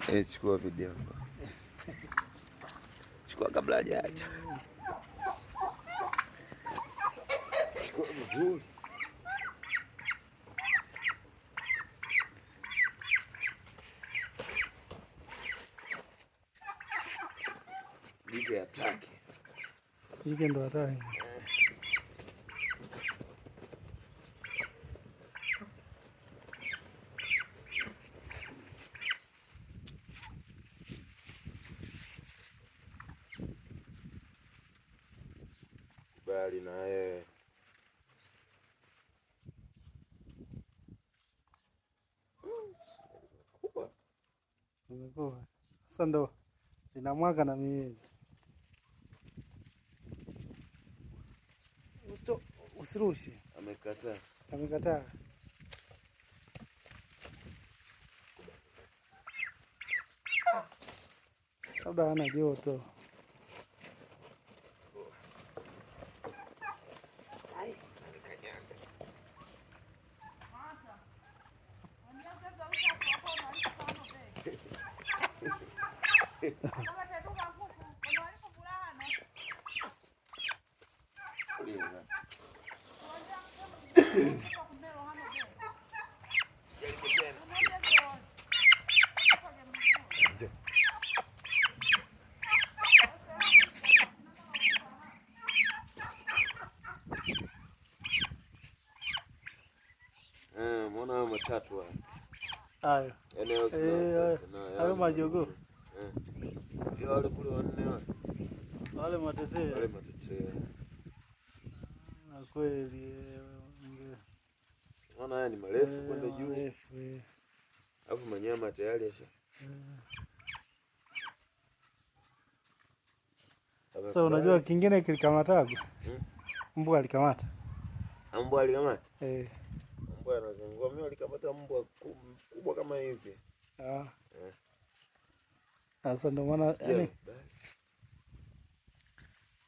Chukua video. Chukua kabla hajaacha. Chukua vizuri. Jike atake. Jike ndo atake. Kubali na wewe. Umekuwa. Sasa ndo ina mwaka na miezi. Usirushi. Amekataa. Amekataa. Labda hana joto. Mbona matatu hayo? Eneo sasa na hayo majogoo. Wale kule wanne wale matetea. Wale matetea. Na kweli unaona haya ni marefu kwenda juu. Alafu manyama tayari yasha. Sasa unajua kingine kilikamataga? Mbwa alikamata. Mbwa alikamata? Mbwa anazungua. Mimi alikamata mbwa kubwa kama hivi. Sasa ndio maana yani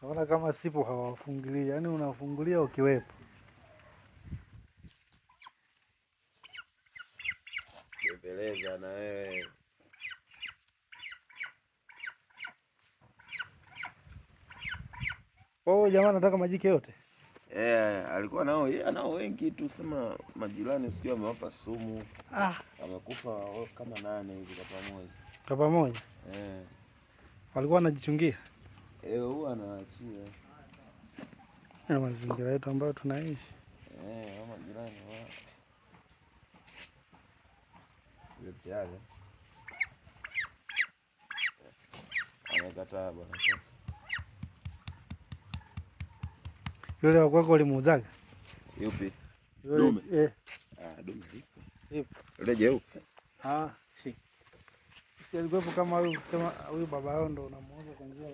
naona kama sipo hawafungulii. Yaani unafungulia ukiwepo. Bembeleza na wewe. Jamaa anataka majike yote. Alikuwa nao, yeye anao wengi tu, sema majirani sijui amewapa sumu. Amekufa kama 8 hivi kwa pamoja. Kwa pamoja? Walikuwa wanajichungia? Huwa anaachia. Na mazingira yetu ambayo tunaishi. Majirani yale. Amekataa bwana. Yule wa kwako ulimuuzaga? Yupi? Dume. Dume lipo. Yule jeupe. Si alikuwepo kama huyu, kusema huyu baba yao ndo unamuuza kuanzia